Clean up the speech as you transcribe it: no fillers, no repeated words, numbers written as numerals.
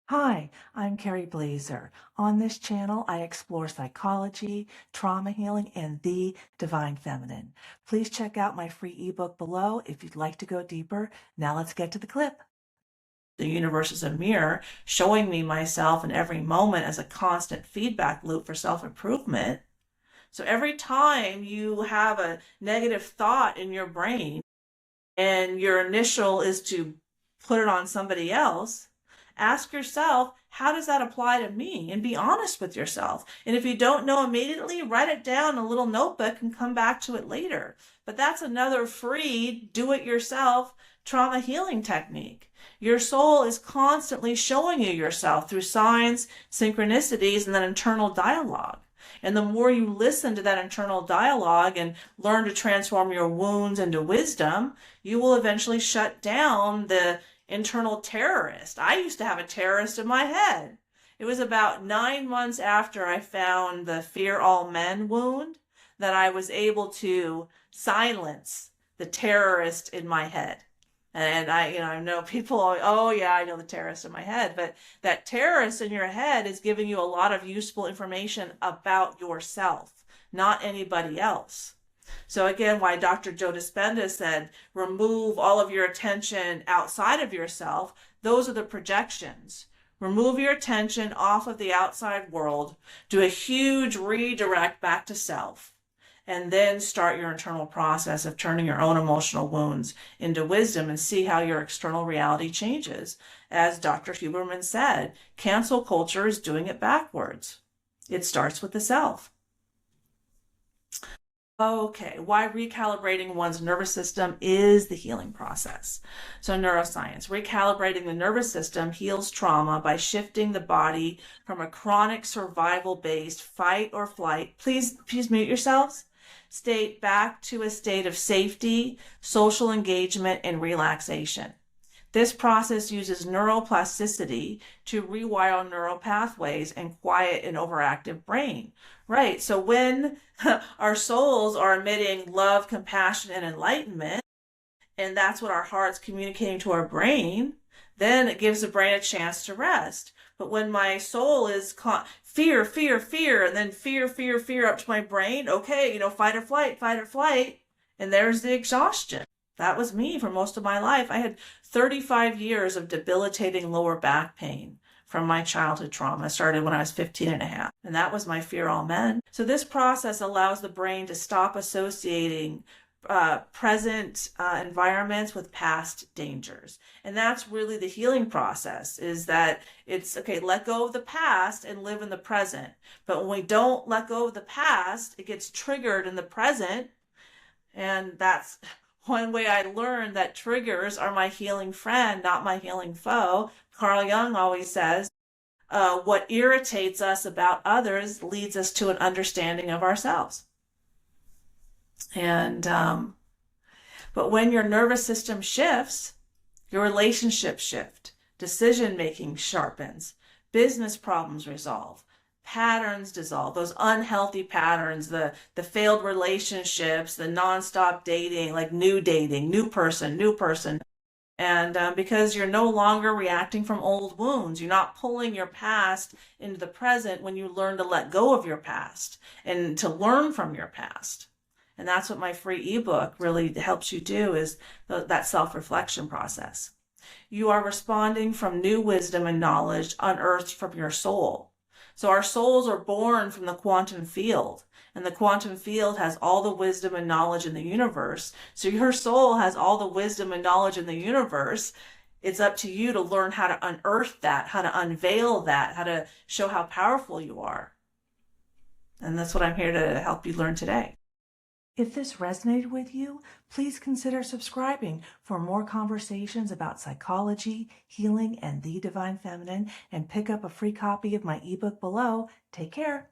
Hi, I'm Carrie Blazer. On this channel, I explore psychology, trauma healing, and the divine feminine. Please check out my free ebook below if you'd like to go deeper. Now let's get to the clip. The universe is a mirror showing me myself in every moment as a constant feedback loop for self-improvement. So every time you have a negative thought in your brain and your initial is to put it on somebody else, ask yourself, how does that apply to me? And be honest with yourself. And if you don't know immediately, write it down in a little notebook and come back to it later. But that's another free do-it-yourself trauma healing technique. Your soul is constantly showing you yourself through signs, synchronicities, and that internal dialogue. And the more you listen to that internal dialogue and learn to transform your wounds into wisdom, you will eventually shut down the internal terrorist. I used to have a terrorist in my head. It was about 9 months after I found the fear all men wound that I was able to silence the terrorist in my head. And I know people, oh yeah, I know the terrorist in my head, but that terrorist in your head is giving you a lot of useful information about yourself, not anybody else. So again, why Dr. Joe Dispenza said, remove all of your attention outside of yourself. Those are the projections. Remove your attention off of the outside world, do a huge redirect back to self, and then start your internal process of turning your own emotional wounds into wisdom and see how your external reality changes. As Dr. Huberman said, cancel culture is doing it backwards. It starts with the self. Okay, why recalibrating one's nervous system is the healing process. So neuroscience, recalibrating the nervous system heals trauma by shifting the body from a chronic survival-based fight or flight, please mute yourselves, state back to a state of safety, social engagement, and relaxation. This process uses neuroplasticity to rewire neural pathways and quiet an overactive brain. Right, so when our souls are emitting love, compassion, and enlightenment, and that's what our heart's communicating to our brain, then it gives the brain a chance to rest. But when my soul is fear, fear, fear, and then fear, fear, fear up to my brain, okay, fight or flight, and there's the exhaustion. That was me for most of my life. I had 35 years of debilitating lower back pain from my childhood trauma. It started when I was 15 and a half, and that was my fear all men. So this process allows the brain to stop associating present environments with past dangers. And that's really the healing process, is that it's, okay, let go of the past and live in the present. But when we don't let go of the past, it gets triggered in the present. And that's one way I learned that triggers are my healing friend, not my healing foe. Carl Jung always says, what irritates us about others leads us to an understanding of ourselves. And, but when your nervous system shifts, your relationships shift, decision-making sharpens, business problems resolve, patterns dissolve, those unhealthy patterns, the failed relationships, the nonstop dating, like new person. And because you're no longer reacting from old wounds, you're not pulling your past into the present when you learn to let go of your past and to learn from your past. And that's what my free ebook really helps you do, is that self-reflection process. You are responding from new wisdom and knowledge unearthed from your soul. So our souls are born from the quantum field, and the quantum field has all the wisdom and knowledge in the universe. So your soul has all the wisdom and knowledge in the universe. It's up to you to learn how to unearth that, how to unveil that, how to show how powerful you are. And that's what I'm here to help you learn today. If this resonated with you, please consider subscribing for more conversations about psychology, healing, and the divine feminine, and pick up a free copy of my ebook below. Take care.